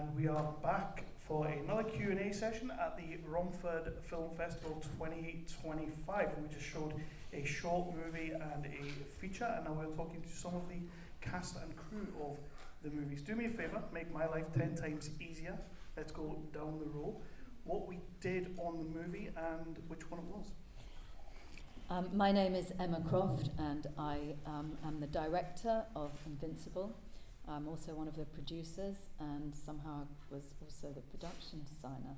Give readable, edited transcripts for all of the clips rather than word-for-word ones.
and we are back for another Q&A session at the Romford Film Festival 2025. We just showed a short movie and a feature, and now we're talking to some of the cast and crew of the movies. Do me a favour, make my life 10 times easier. Let's go down the row. What we did on the movie and which one it was. My name is Emma Croft, and I am the director of Invincible. I'm also one of the producers, and somehow I was also the production designer.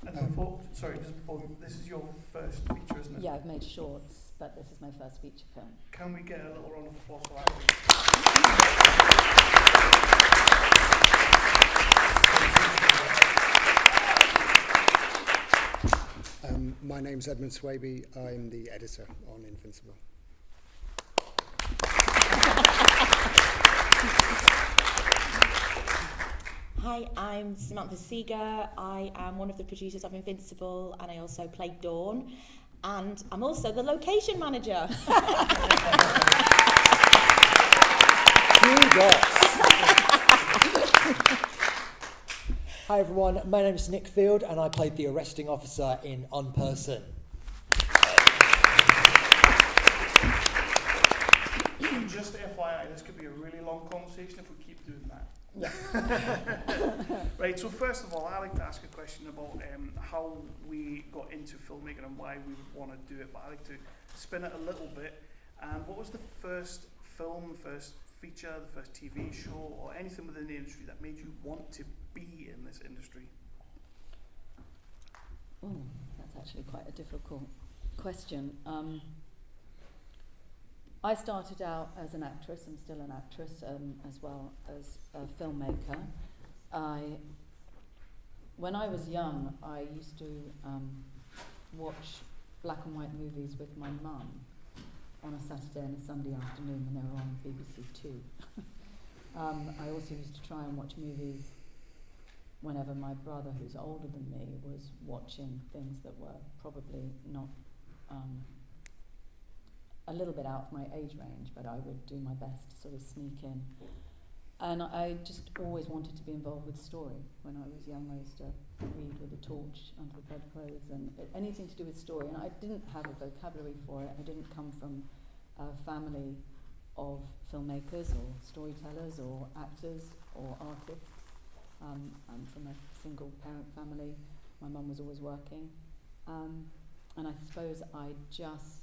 And before, this is your first feature, isn't it? Yeah, I've made shorts, but this is my first feature film. Can we get a little round of applause for that, please? My name's Edmund Swabey. I'm the editor on Invincible. Hi, I'm Samantha Seager. I am one of the producers of Invincible, and I also play Dawn. And I'm also the location manager. Hi everyone, my name is Nick Field and I played the arresting officer in Unperson. Just FYI, this could be a really long conversation if we keep doing that. Right, so first of all, I'd like to ask a question about how we got into filmmaking and why we would want to do it, but I'd like to spin it a little bit. And what was the first film, first feature, the first TV show, or anything within the industry that made you want to be in this industry? Oh, that's actually quite a difficult question. I started out as an actress. I'm still an actress, as well as a filmmaker. When I was young, I used to watch black and white movies with my mum on a Saturday and a Sunday afternoon when they were on BBC Two. I also used to try and watch movies whenever my brother, who's older than me, was watching things that were probably not a little bit out of my age range, but I would do my best to sort of sneak in. And I just always wanted to be involved with story. When I was young, I used to read with a torch under the bedclothes and anything to do with story. And I didn't have a vocabulary for it. I didn't come from a family of filmmakers or storytellers or actors or artists. I'm from a single parent family. My mum was always working. And I suppose I just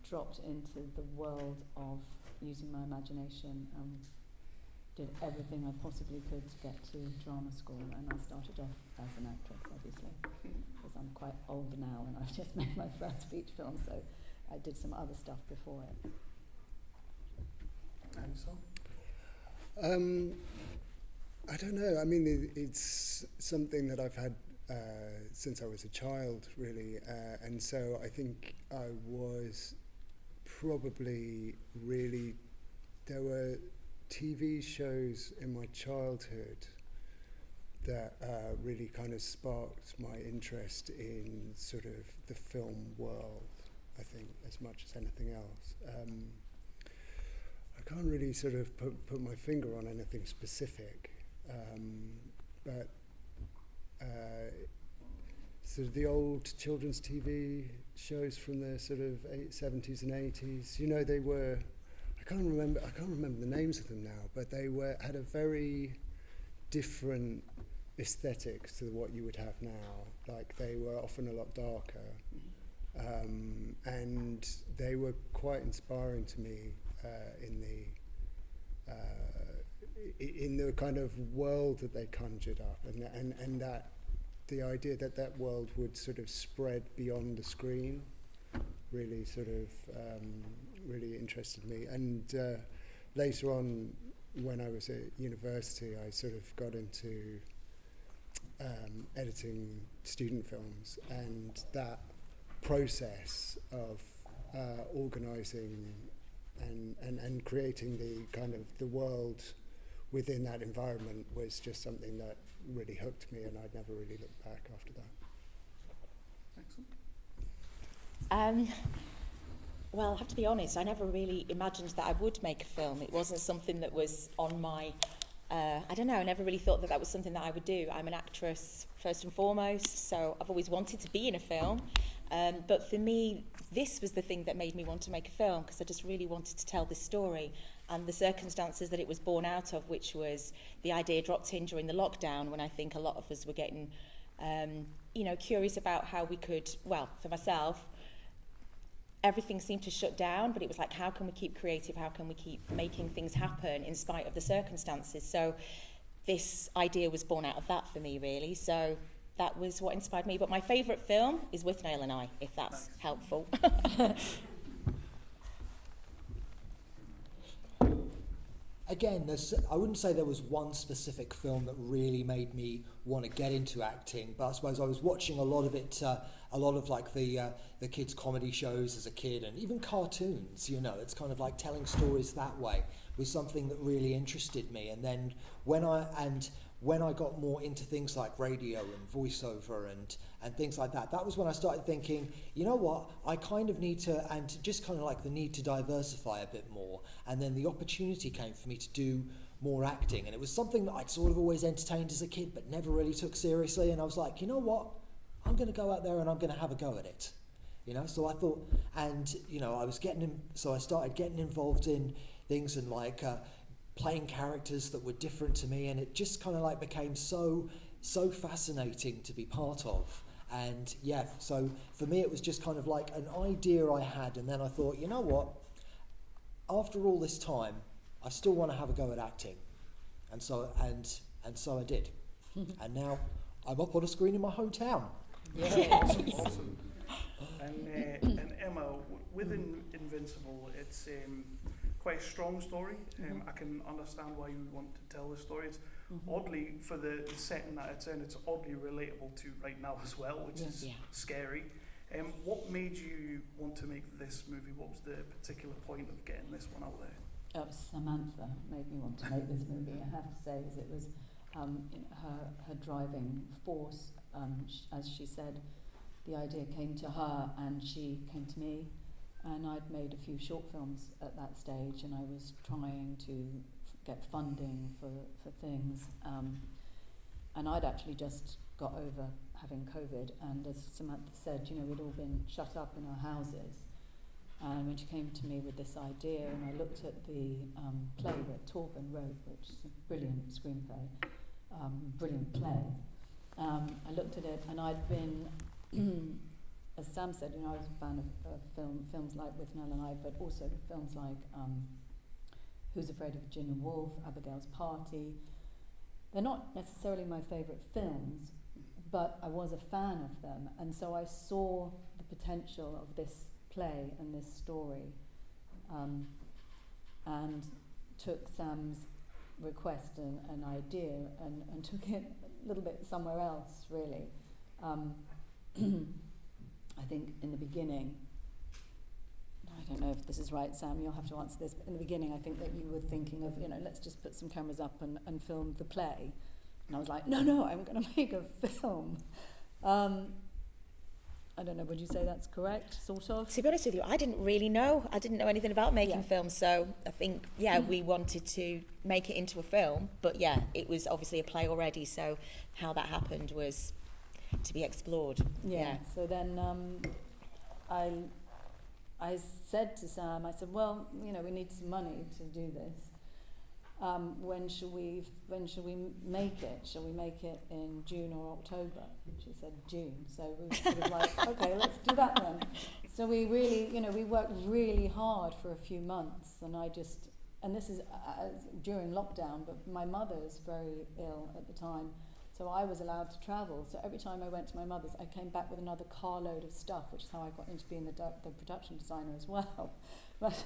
dropped into the world of using my imagination and did everything I possibly could to get to drama school. And I started off as an actress, obviously, because I'm quite old now and I've just made my first feature film, so I did some other stuff before it. And so? I don't know. I mean, it's something that I've had since I was a child, really. And so I think I was probably really... There were TV shows in my childhood that really kind of sparked my interest in sort of the film world, I think, as much as anything else. I can't really sort of put my finger on anything specific, but sort of the old children's TV shows from the sort of 70s and 80s, you know, they were... I can't remember the names of them now, but they had a very different aesthetics to what you would have now. Like, they were often a lot darker, and they were quite inspiring to me in the kind of world that they conjured up, and that the idea that that world would sort of spread beyond the screen really sort of really interested me. And later on, when I was at university, I sort of got into editing student films, and that process of organising and creating the kind of the world within that environment was just something that really hooked me, and I'd never really looked back after that. Excellent. Well, I have to be honest, I never really imagined that I would make a film. It wasn't something that was on my I don't know, I never really thought that was something that I would do. I'm an actress first and foremost, so I've always wanted to be in a film. But for me, this was the thing that made me want to make a film, because I just really wanted to tell this story. And the circumstances that it was born out of, which was the idea dropped in during the lockdown, when I think a lot of us were getting, curious about how we could, well, for myself, everything seemed to shut down, but it was like, how can we keep creative? How can we keep making things happen in spite of the circumstances? So this idea was born out of that for me, really. So that was what inspired me. But my favourite film is With Nail and I, if that's helpful. Again, I wouldn't say there was one specific film that really made me want to get into acting, but I suppose I was watching a lot of it, a lot of like the kids' comedy shows as a kid, and even cartoons. It's kind of like telling stories that way was something that really interested me. And then when I got more into things like radio and voiceover and things like that, that was when I started thinking, you know what, I kind of need to, and just kind of like the need to diversify a bit more. And then the opportunity came for me to do more acting. And it was something that I'd sort of always entertained as a kid, but never really took seriously. And I was like, you know what, I'm going to go out there and I'm going to have a go at it. So I thought, and, so I started getting involved in things and like, playing characters that were different to me, and it just kind of like became so fascinating to be part of. And yeah, so for me it was just kind of like an idea I had, and then I thought, you know what, after all this time I still want to have a go at acting, and so I did. And now I'm up on a screen in my hometown. Yeah. Awesome. And Emma, within Invincible, it's quite a strong story. I can understand why you would want to tell the story. It's oddly, for the setting that it's in, it's oddly relatable to right now as well, which is scary. What made you want to make this movie? What was the particular point of getting this one out there? Samantha made me want to make this movie, I have to say, because it was her driving force. As she said, the idea came to her and she came to me. And I'd made a few short films at that stage, and I was trying to get funding for things. And I'd actually just got over having COVID, and as Samantha said, we'd all been shut up in our houses. And when she came to me with this idea, and I looked at the play that Torben wrote, which is a brilliant screenplay, brilliant play, I looked at it, and I'd been... As Sam said, I was a fan of films like With Nell and I, but also films like Who's Afraid of Virginia Woolf, Abigail's Party. They're not necessarily my favourite films, but I was a fan of them, and so I saw the potential of this play and this story, and took Sam's request and idea and took it a little bit somewhere else, really. I think in the beginning, I don't know if this is right, Sam, you'll have to answer this, but in the beginning I think that you were thinking of, let's just put some cameras up and film the play. And I was like, no, I'm going to make a film. I don't know, would you say that's correct, sort of? To be honest with you, I didn't really know. I didn't know anything about making films, so I think, we wanted to make it into a film, but it was obviously a play already, so how that happened was to be explored. So then I said to Sam, I said, well, we need some money to do this. When shall we make it? Shall we make it in June or October? She said June. So we were sort of like, okay, let's do that then. So we really, we worked really hard for a few months, and this is during lockdown, but my mother is very ill at the time. So I was allowed to travel. So every time I went to my mother's, I came back with another carload of stuff, which is how I got into being the production designer as well. But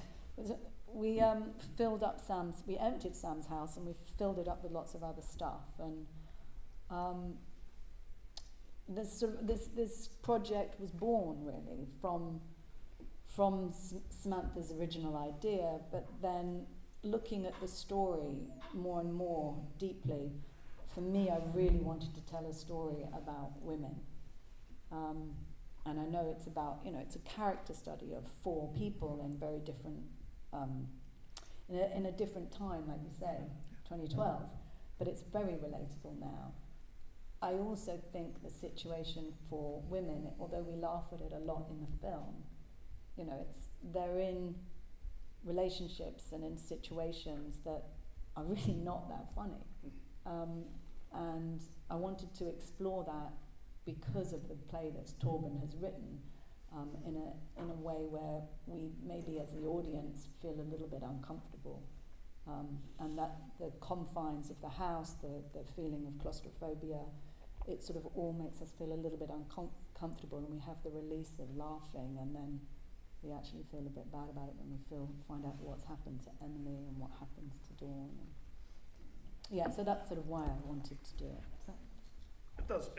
we emptied Sam's house and we filled it up with lots of other stuff. And this project was born really from Samantha's original idea, but then looking at the story more and more deeply. For me, I really wanted to tell a story about women. And I know it's about, it's a character study of 4 people in very different, in a different time, like you say, 2012. but it's very relatable now. I also think the situation for women, although we laugh at it a lot in the film, you know, they're in relationships and in situations that are really not that funny. And I wanted to explore that because of the play that Torben has written, in a way where we maybe as the audience feel a little bit uncomfortable. And that the confines of the house, the feeling of claustrophobia, it sort of all makes us feel a little bit uncomfortable, and we have the release of laughing, and then we actually feel a bit bad about it when we find out what's happened to Emily and what happens to Dawn. And yeah, so that's sort of why I wanted to do it. It does.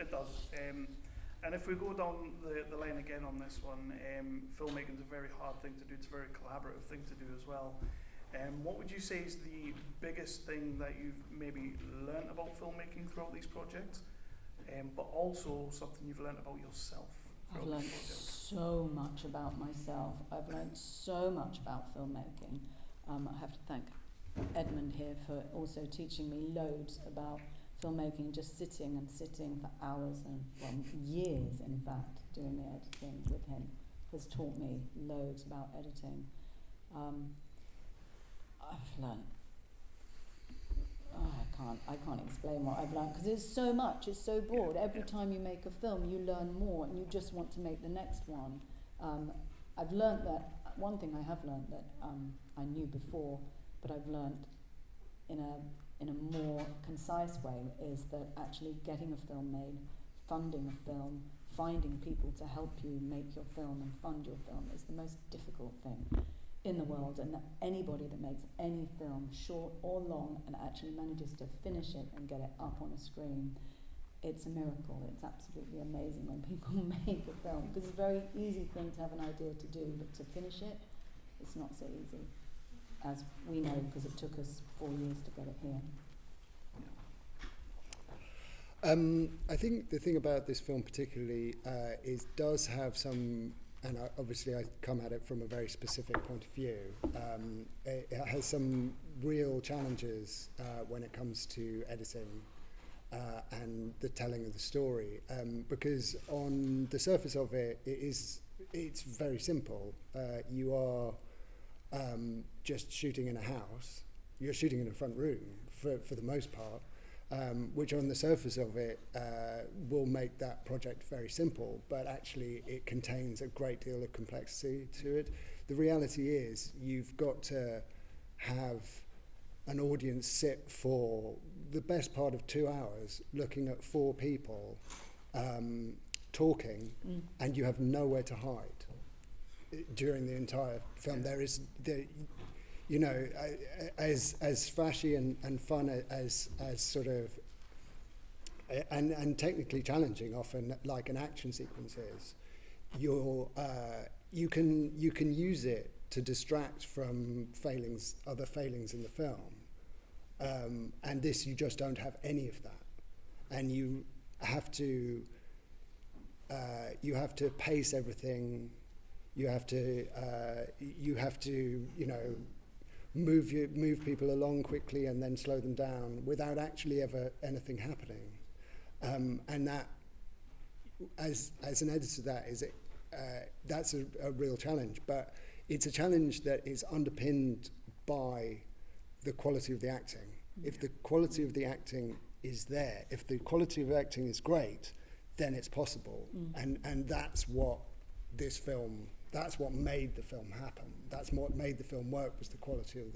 And if we go down the line again on this one, filmmaking is a very hard thing to do. It's a very collaborative thing to do as well. What would you say is the biggest thing that you've maybe learnt about filmmaking throughout these projects, but also something you've learnt about yourself? I've learnt so much about myself. I've learnt so much about filmmaking. I have to thank Edmund here for also teaching me loads about filmmaking, just sitting for hours and years, in fact, doing the editing with him has taught me loads about editing. I've learned, I can't explain what I've learned, because it's so much, it's so broad. Every time you make a film, you learn more, and you just want to make the next one. I've learned that, one thing I have learned that I knew before, but I've learned in a more concise way, is that actually getting a film made, funding a film, finding people to help you make your film and fund your film is the most difficult thing in the world, and that anybody that makes any film, short or long, and actually manages to finish it and get it up on a screen, it's a miracle. It's absolutely amazing when people make a film, because it's a very easy thing to have an idea to do, but to finish it, it's not so easy, as we know, because it took us 4 years to get it here. I think the thing about this film particularly is does have some, and obviously I come at it from a very specific point of view, it has some real challenges when it comes to editing and the telling of the story, because on the surface of it, it's very simple. You are just shooting in a house, you're shooting in a front room for the most part, which on the surface of it will make that project very simple, but actually it contains a great deal of complexity to it. The reality is you've got to have an audience sit for the best part of 2 hours looking at 4 people talking, and you have nowhere to hide during the entire film. You know, as flashy and fun as sort of, and technically challenging often, like an action sequence is, you can use it to distract from other failings in the film, and this, you just don't have any of that, and you have to pace everything. You have to you know, move people along quickly and then slow them down without actually ever anything happening, and that, as an editor, that's a real challenge. But it's a challenge that is underpinned by the quality of the acting. If the quality of the acting is there, if the quality of acting is great, then it's possible, and that's what this film. That's what made the film happen. That's what made the film work, was the quality of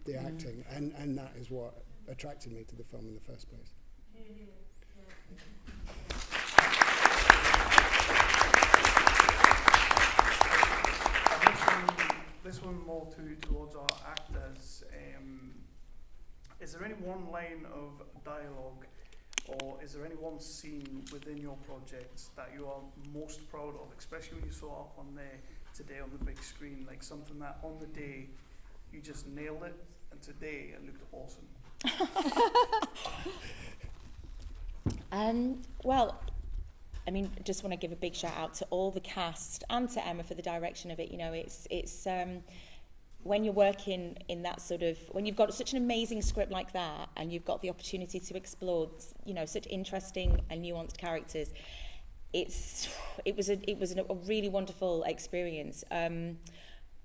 the acting, and that is what attracted me to the film in the first place. This one more towards our actors. Is there any one line of dialogue, or is there any one scene within your projects that you are most proud of, especially when you saw it on there today on the big screen, like something that on the day you just nailed it, and today it looked awesome? Well, I mean, just want to give a big shout out to all the cast and to Emma for the direction of it. You know, when you're working in that sort of, when you've got such an amazing script like that, and you've got the opportunity to explore, you know, such interesting and nuanced characters, it was a really wonderful experience.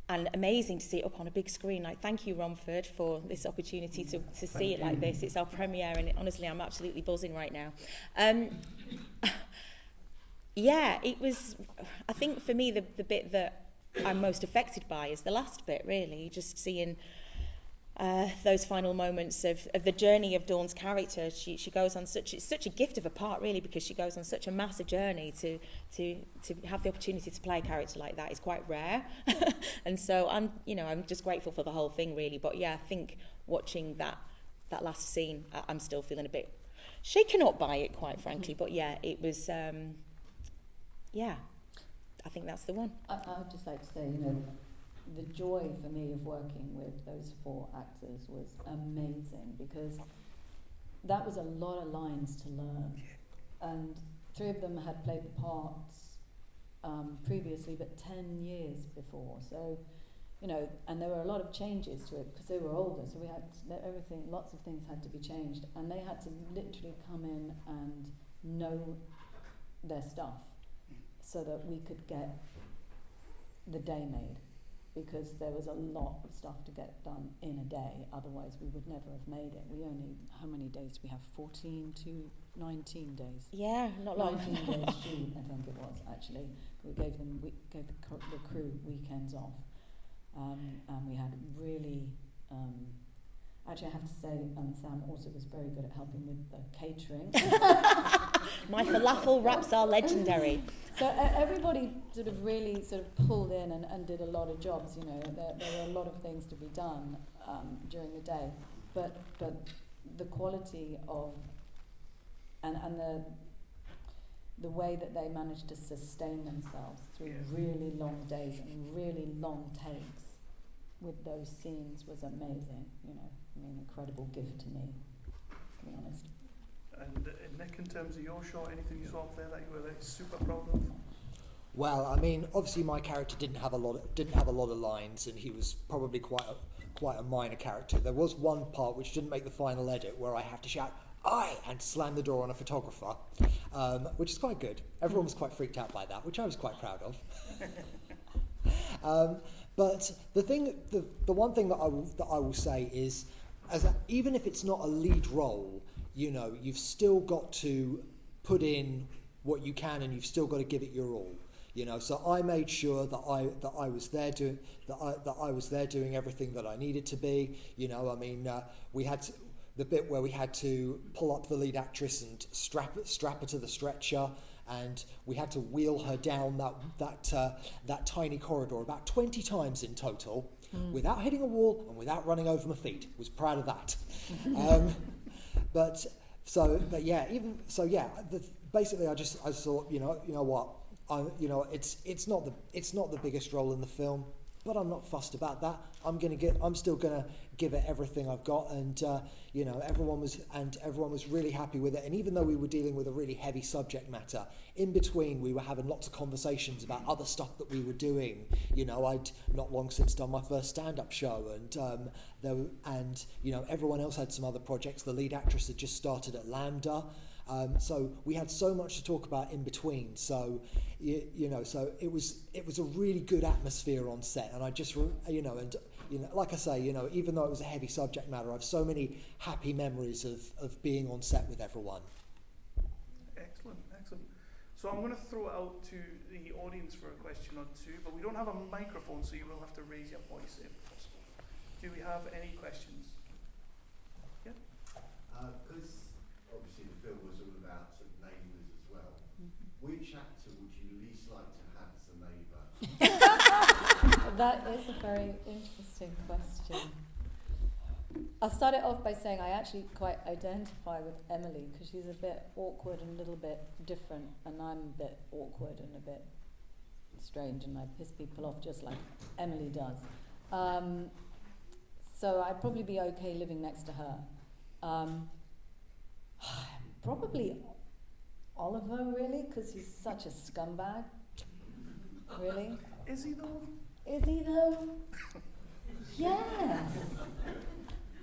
And amazing to see it up on a big screen. Like, thank you, Romford, for this opportunity to see it like this. It's our premiere, and honestly, I'm absolutely buzzing right now. Yeah, it was, I think for me, the bit that I'm most affected by is the last bit, really, just seeing those final moments of the journey of Dawn's character. She goes on it's such a gift of a part, really, because she goes on such a massive journey to have the opportunity to play a character like that is quite rare. And so I'm just grateful for the whole thing, really. But yeah, I think watching that last scene, I'm still feeling a bit shaken up by it, quite frankly. But yeah, it was yeah, I think that's the one. I'd just like to say, you know, the joy for me of working with those 4 actors was amazing, because that was a lot of lines to learn, and 3 of them had played the parts previously, but 10 years before. So, you know, and there were a lot of changes to it because they were older. So we had lots of things had to be changed, and they had to literally come in and know their stuff so that we could get the day made. Because there was a lot of stuff to get done in a day, otherwise we would never have made it. We only, how many days do we have? 14 to 19 days. Yeah, not long. 19 days shoot, I think it was, actually. We gave the crew weekends off. And we had really, actually I have to say, Sam also was very good at helping with the catering. My falafel wraps are legendary. So everybody sort of really sort of pulled in and did a lot of jobs. You know, there were a lot of things to be done during the day, but the quality of and the way that they managed to sustain themselves through really long days and really long takes with those scenes was amazing. You know, I mean, incredible gift to me, to be honest. And Nick, in terms of your shot, anything you saw up there that you were like, super proud of? Well, I mean, obviously my character didn't have a lot of lines, and he was probably quite a minor character. There was one part which didn't make the final edit where I have to shout "Aye!" and slam the door on a photographer, which is quite good. Everyone was quite freaked out by that, which I was quite proud of. But the one thing that I will say is, even if it's not a lead role, you know, you've still got to put in what you can, and you've still got to give it your all. You know, so I made sure that I was there doing everything that I needed to be. You know, I mean, we had the bit where we had to pull up the lead actress and strap her to the stretcher, and we had to wheel her down that tiny corridor about 20 times in total, without hitting a wall and without running over my feet. Was proud of that. Basically, I thought, you know what, it's not the biggest role in the film, but I'm not fussed about that. I'm still gonna give it everything I've got, and everyone was really happy with it. And even though we were dealing with a really heavy subject matter, in between we were having lots of conversations about other stuff that we were doing. You know, I'd not long since done my first stand-up show, and everyone else had some other projects. The lead actress had just started at Lambda. So we had so much to talk about in between. So, so it was a really good atmosphere on set, and I just, like I say, even though it was a heavy subject matter, I have so many happy memories of being on set with everyone. Excellent. So I'm going to throw it out to the audience for a question or two, but we don't have a microphone, so you will have to raise your voice if possible. Do we have any questions? Yeah? Because obviously the film was all about sort of neighbours as well. Which actor would you least like to have as a neighbour? That is a very interesting question. I'll start it off by saying I actually quite identify with Emily, because she's a bit awkward and a little bit different, and I'm a bit awkward and a bit strange, and I piss people off just like Emily does. So I'd probably be okay living next to her. Probably Oliver, really, because he's such a scumbag. Really? Is he though? Is he though? Yes.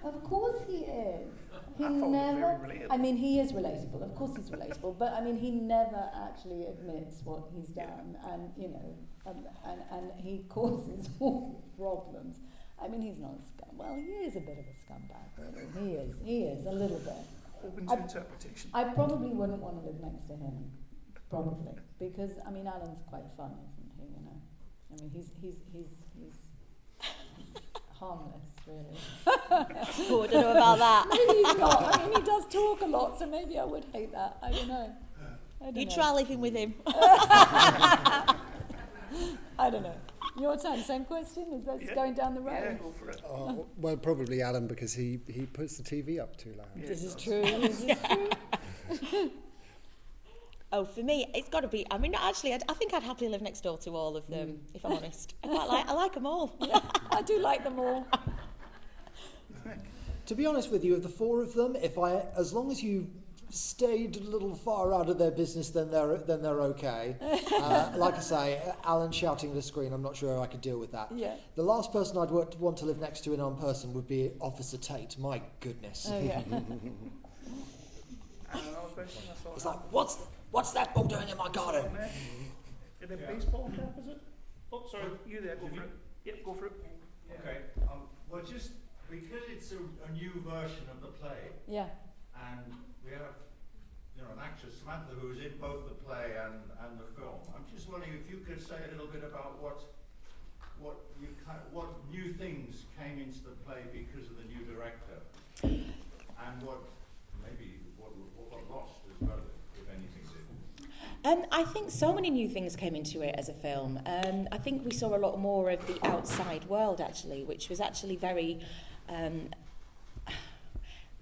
Of course he is. He I found it never. very relatable. I mean, he is relatable. Of course, he's relatable. But I mean, he never actually admits what he's done, and you know, and he causes all problems. I mean, he's not a scum. Well, he is a bit of a scumbag, really. He is a little bit. Open to interpretation. I probably wouldn't want to live next to him, probably, because I mean, Alan's quite fun, isn't he? You know, I mean, he's harmless, really. Oh, I don't know about that. Maybe he's not. I mean, he does talk a lot, so maybe I would hate that. I don't know. You try living with him. I don't know. Your turn. Same question. Is this going down the Yeah, road? go for it. Oh, well, probably Alan, because he puts the TV up too loud. Yeah, This it is does. true. This is true. Oh, for me, it's got to be. I mean, actually, I think I'd happily live next door to all of them, if I'm honest. I like them all. Yeah, I do like them all. To be honest with you, of the four of them, as long as you stayed a little far out of their business, then they're okay. Like I say, Alan shouting at the screen, I'm not sure I could deal with that. Yeah. The last person I'd want to live next to in Unperson would be Officer Tate. My goodness. Oh yeah. And another question. I saw It's like, what's that ball doing in my garden? on there. In a baseball cap, is it? Oh, sorry, you there. Go for it. Yep, go for it. Okay. Well, just because it's a new version of the play, Yeah. and we have, an actress, Samantha, who is in both the play and the film. I'm just wondering if you could say a little bit about what new things came into the play because of the new director, and what got lost as well, if anything did. I think so many new things came into it as a film. I think we saw a lot more of the outside world, actually, which was actually very...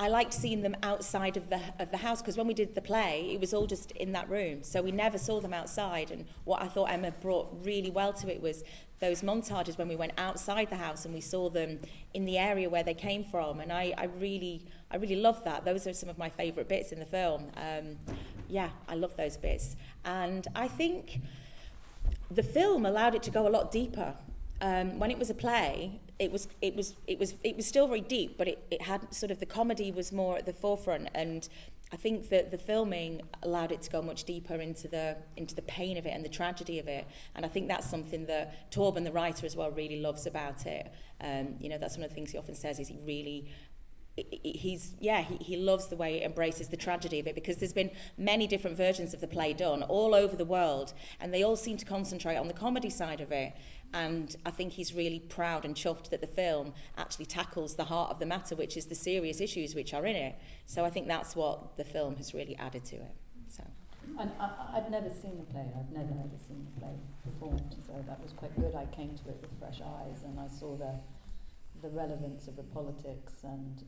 I liked seeing them outside of the house, because when we did the play, it was all just in that room, so we never saw them outside. And what I thought Emma brought really well to it was those montages when we went outside the house and we saw them in the area where they came from. And I really loved that. Those are some of my favourite bits in the film. Yeah, I love those bits. And I think the film allowed it to go a lot deeper. When it was a play, it was still very deep, but it had sort of, the comedy was more at the forefront, and I think that the filming allowed it to go much deeper into the pain of it and the tragedy of it. And I think that's something that Torben, the writer, as well, really loves about it. That's one of the things he often says, is he loves the way it embraces the tragedy of it, because there's been many different versions of the play done all over the world, and they all seem to concentrate on the comedy side of it. And I think he's really proud and chuffed that the film actually tackles the heart of the matter, which is the serious issues which are in it. So I think that's what the film has really added to it. So. And I'd never seen the play. I'd never seen the play performed, so that was quite good. I came to it with fresh eyes, and I saw the relevance of the politics and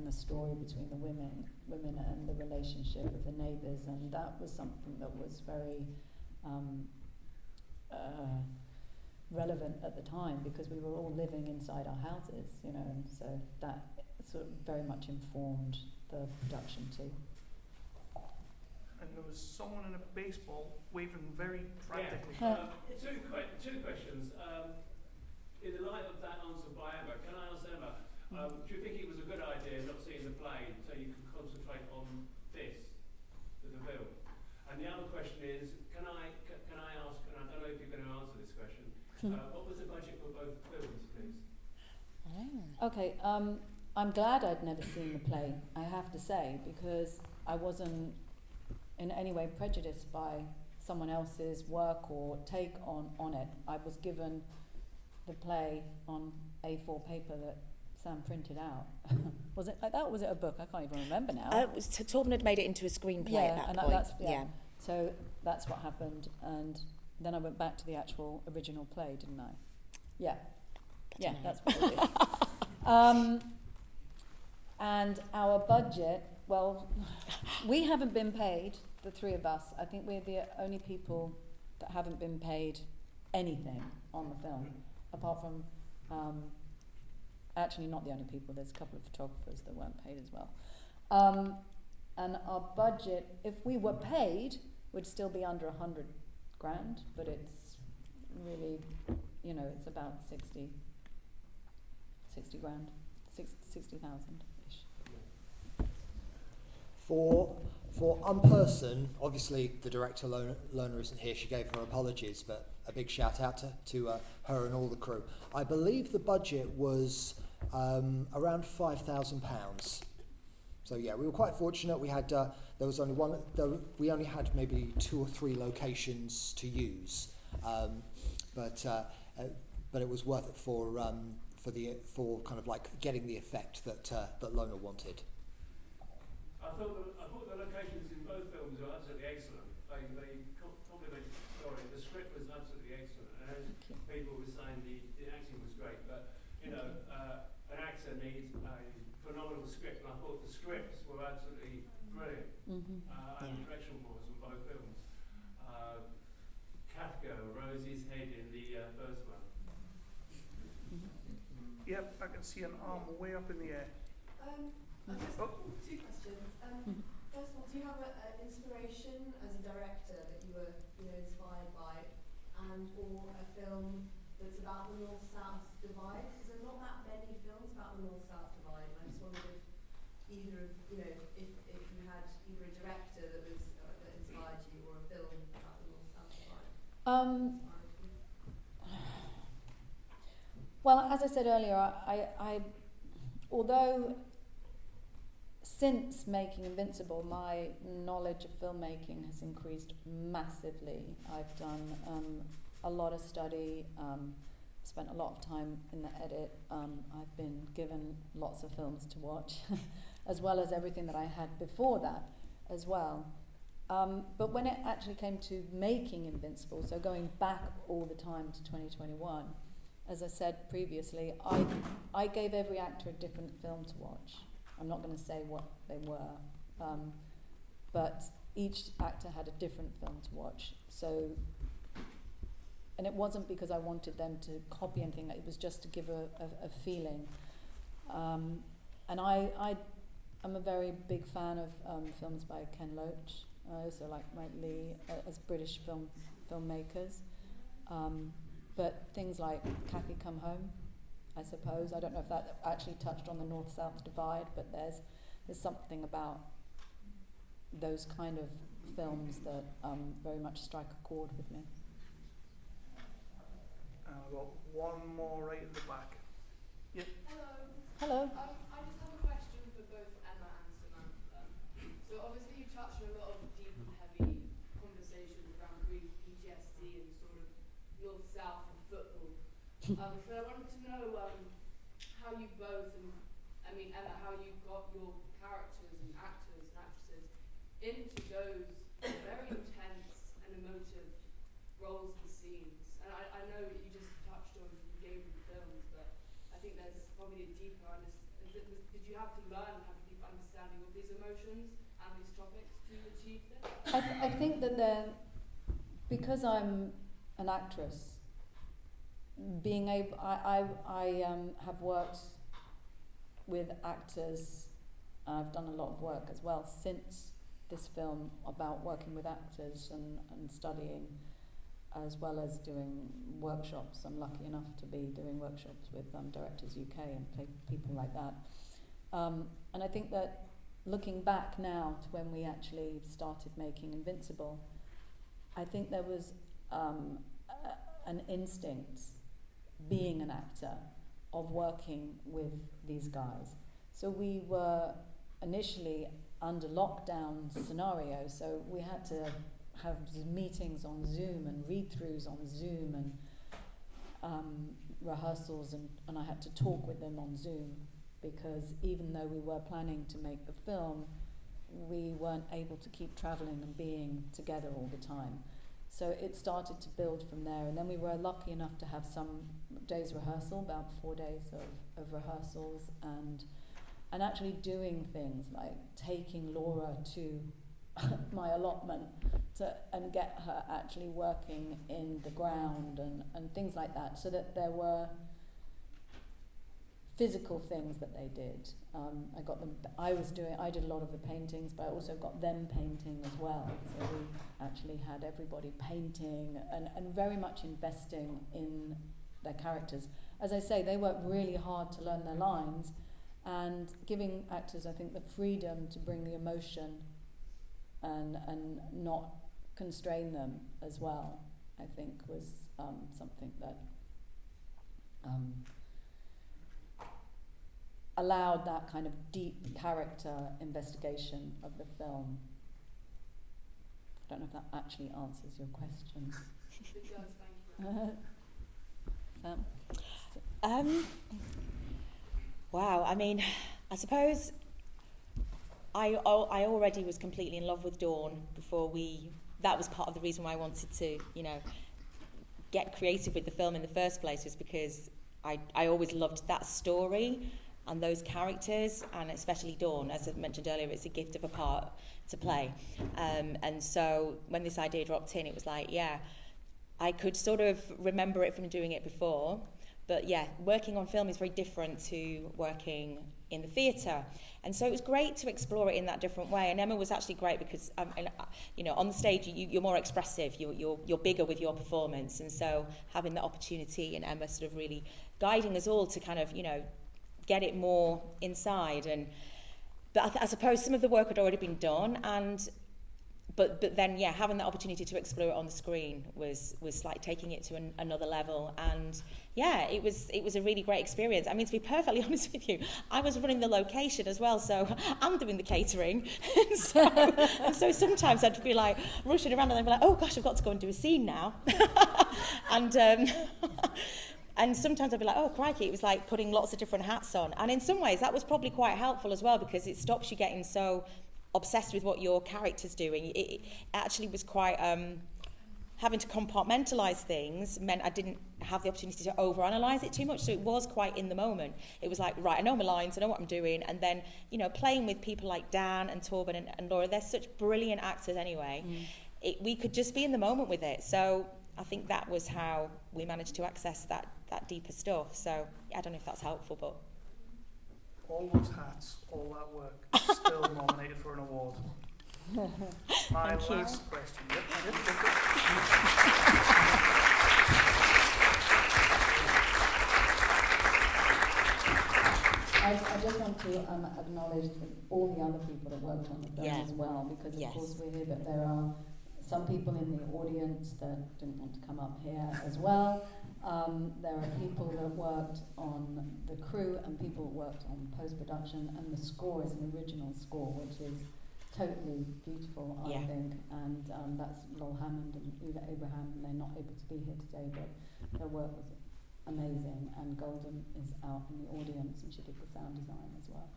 the story between the women and the relationship with the neighbours, and that was something that was very relevant at the time, because we were all living inside our houses, and so that sort of very much informed the production too. And there was someone in a baseball waving very frantically. Yeah. Two questions. In the light of that answer by Emma, can I ask Emma, do you think it was a good idea not seeing the play so you can concentrate on this, the film? And the other question is, can I ask, and I don't know if you're going to answer this question, what was the budget for both films, please? Okay, I'm glad I'd never seen the play, I have to say, because I wasn't in any way prejudiced by someone else's work or take on it. I was given the play on A4 paper that Sam printed out. Was it like that, or was it a book? I can't even remember now. Torben had made it into a screenplay at that point. Yeah. So that's what happened, and then I went back to the actual original play, didn't I? Yeah. Yeah, that's what I did. And our budget, well, we haven't been paid, the three of us. I think we're the only people that haven't been paid anything on the film, apart from, actually not the only people, there's a couple of photographers that weren't paid as well. And our budget, if we were paid, would still be under 100 grand, but it's really, it's about 60 60 grand, 60,000-ish. For Unperson, obviously the director Lona isn't here. She gave her apologies, but a big shout out to her and all the crew. I believe the budget was around £5,000. So yeah, we were quite fortunate. We had there was only one. We only had maybe 2 or 3 locations to use, but it was worth it for kind of like getting the effect that Lona wanted. I thought the locations in both films were absolutely excellent. They complemented the story. The script was absolutely excellent, and as people were saying, the acting was great. But you know, an actor needs a phenomenal script, and I thought the scripts were absolutely brilliant. And the direction was in both films. Kafka, Rosie's head in the first one. Yep, I can see an arm way up in the air. I've just got 2 questions. First of all, do you have an inspiration as a director that you were, inspired by, and or a film that's about the North-South divide? Because there are not that many films about the North-South divide. And I just wondered if either of, if you had either a director that was that inspired you, or a film about the North-South divide. Well, as I said earlier, I although since making Invincible, my knowledge of filmmaking has increased massively. I've done a lot of study, spent a lot of time in the edit. I've been given lots of films to watch, as well as everything that I had before that as well. But when it actually came to making Invincible, so going back all the time to 2021, as I said previously, I gave every actor a different film to watch. I'm not going to say what they were, but each actor had a different film to watch. So, and it wasn't because I wanted them to copy anything, it was just to give a feeling. And I'm a very big fan of films by Ken Loach. I also like Mike Leigh as British filmmakers. But things like Cathy Come Home, I suppose. I don't know if that actually touched on the North-South divide, but there's something about those kind of films that very much strike a chord with me. I've got one more right at the back. Yep. Hello. I just have a question for both Emma and Samantha. So obviously you touched on a lot of deep and heavy conversations around grief, PTSD, and sort of North-South and football. But I wanted to know how you both, and I mean Emma, how you got your characters and actors and actresses into those very intense and emotive roles and scenes. And I know that you just touched on you gave them films, but I think there's probably a deeper understanding. Did you have to learn and have a deep understanding of these emotions and these topics to achieve this? I think that because I'm an actress, being able, I have worked with actors. I've done a lot of work as well since this film about working with actors and studying, as well as doing workshops. I'm lucky enough to be doing workshops with Directors UK and people like that. And I think that looking back now to when we actually started making Invincible, I think there was an instinct, being an actor, of working with these guys. So we were initially under lockdown scenario, so we had to have meetings on Zoom and read-throughs on Zoom and rehearsals, and I had to talk with them on Zoom, because even though we were planning to make the film, we weren't able to keep travelling and being together all the time. So it started to build from there, and then we were lucky enough to have some days rehearsal, about 4 days of rehearsals, and actually doing things like taking Laura to my allotment and get her actually working in the ground and things like that, so that there were physical things that they did. I got them. I did a lot of the paintings, but I also got them painting as well. So we actually had everybody painting and very much investing in their characters. As I say, they work really hard to learn their lines, and giving actors, I think, the freedom to bring the emotion and not constrain them as well, I think was something that allowed that kind of deep character investigation of the film. I don't know if that actually answers your question. It does, thank you. Sam? Wow, I mean, I suppose I already was completely in love with Dawn before that was part of the reason why I wanted to, get creative with the film in the first place, was because I always loved that story and those characters, and especially Dawn. As I mentioned earlier, it's a gift of a part to play. And so when this idea dropped in, it was like, yeah, I could sort of remember it from doing it before. But yeah, working on film is very different to working in the theatre. And so it was great to explore it in that different way. And Emma was actually great because, on the stage, you're more expressive, you're bigger with your performance. And so having the opportunity and Emma sort of really guiding us all to kind of, get it more inside. But I suppose some of the work had already been done, but then having the opportunity to explore it on the screen was like taking it to another level. And it was a really great experience. I mean, to be perfectly honest with you, I was running the location as well, so I'm doing the catering. and so sometimes I'd be like rushing around and I'd be like, oh gosh, I've got to go and do a scene now. And sometimes I'd be like, oh, crikey, it was like putting lots of different hats on. And in some ways, that was probably quite helpful as well, because it stops you getting so obsessed with what your character's doing. It actually was quite... having to compartmentalise things meant I didn't have the opportunity to overanalyse it too much, so it was quite in the moment. It was like, right, I know my lines, I know what I'm doing, and then, playing with people like Dan and Torben and Laura, they're such brilliant actors anyway. We could just be in the moment with it. So I think that was how we managed to access that deeper stuff. So I don't know if that's helpful, but... All those hats, all that work, still nominated for an award. My Thank you. last question. Yep. I just want to acknowledge all the other people that worked on the film as well, because of course we're here, but there are some people in the audience that didn't want to come up here as well. There are people that worked on the crew and people that worked on post-production, and the score is an original score, which is totally beautiful, I think. And that's Lol Hammond and Uwe Abraham. They're not able to be here today, but their work was amazing. And Golden is out in the audience, and she did the sound design as well.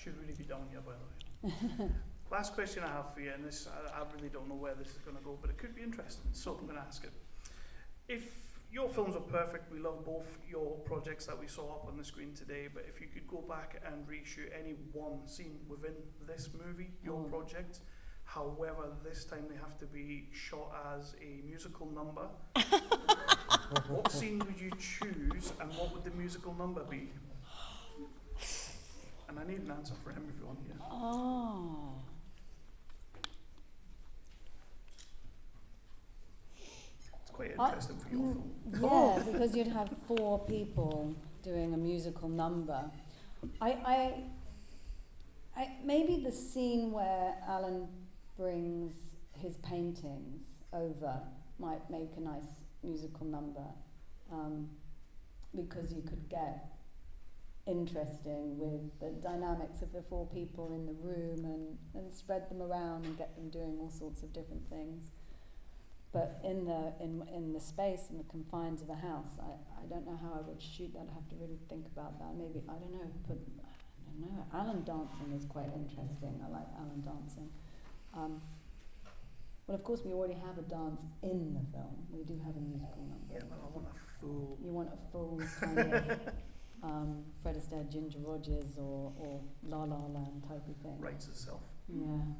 Should really be down here, by the way. Last question I have for you, and this I really don't know where this is going to go, but it could be interesting, so I'm going to ask it. If your films are perfect, we love both your projects that we saw up on the screen today, but if you could go back and reshoot any one scene within this movie, your project, however, this time they have to be shot as a musical number, what scene would you choose and what would the musical number be? And I need an answer for everyone here. Oh. Quite interesting for your film. Yeah, because you'd have 4 people doing a musical number. I maybe the scene where Alan brings his paintings over might make a nice musical number, because you could get interesting with the dynamics of the 4 people in the room and spread them around and get them doing all sorts of different things. But in the space and the confines of the house, I don't know how I would shoot that. I have to really think about that. Maybe, I don't know. Alan dancing is quite interesting. I like Alan dancing. But of course we already have a dance in the film. We do have a musical number. Yeah, but I want a full... You want a full kind of Fred Astaire, Ginger Rogers or La La Land type of thing. Writes itself. Yeah.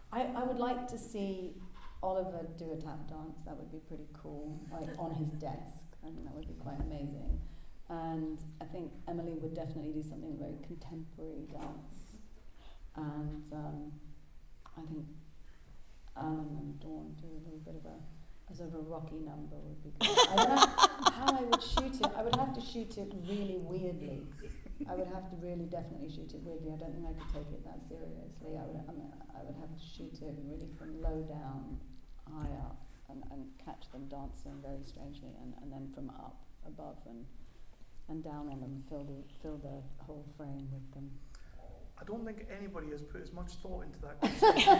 I would like to see Oliver do a tap dance. That would be pretty cool, like on his desk. I think that would be quite amazing. And I think Emily would definitely do something very contemporary dance. And I think Alan and Dawn do a little bit of a sort of a rocky number would be good. I don't know how I would shoot it. I would have to shoot it really weirdly. I would have to really definitely shoot it weirdly. I don't think I could take it that seriously. I would have to shoot it really from low down, high up, and catch them dancing very strangely, and then from up, above, and down on them, fill the whole frame with them. I don't think anybody has put as much thought into that conversation.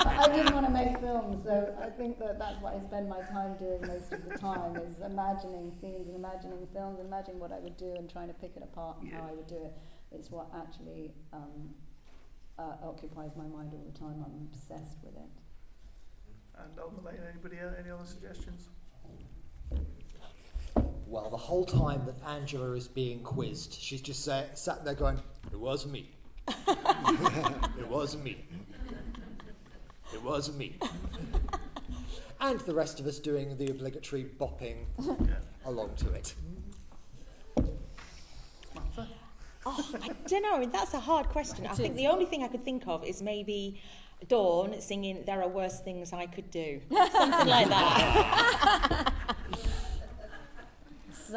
I just want to make films, so I think that's what I spend my time doing most of the time, is imagining scenes and imagining films, and imagining what I would do and trying to pick it apart and how I would do it. It's what actually occupies my mind all the time. I'm obsessed with it. And on the line, anybody else, any other suggestions? Well, the whole time that Angela is being quizzed, she's just sat there going, "It was me. It was me. It was me." And the rest of us doing the obligatory bopping along to it. Oh, I don't know. I mean, that's a hard question. I think the only thing I could think of is maybe Dawn singing "There Are Worse Things I Could Do." Something like that.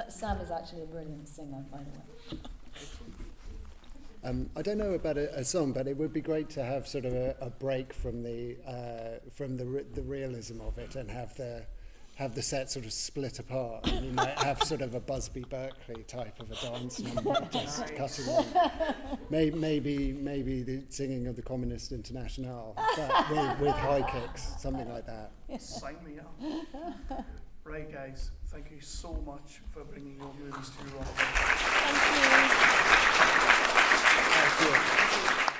Sam is actually a brilliant singer, by the way. I don't know about a song, but it would be great to have sort of a break from the realism of it, and have the set sort of split apart. And you might have sort of a Busby Berkeley type of a dance number, just cutting in. Maybe the singing of the Communist International, but with high kicks, something like that. Sign me up. Right, guys, thank you so much for bringing your movies to Romford. Thank you. Thank you.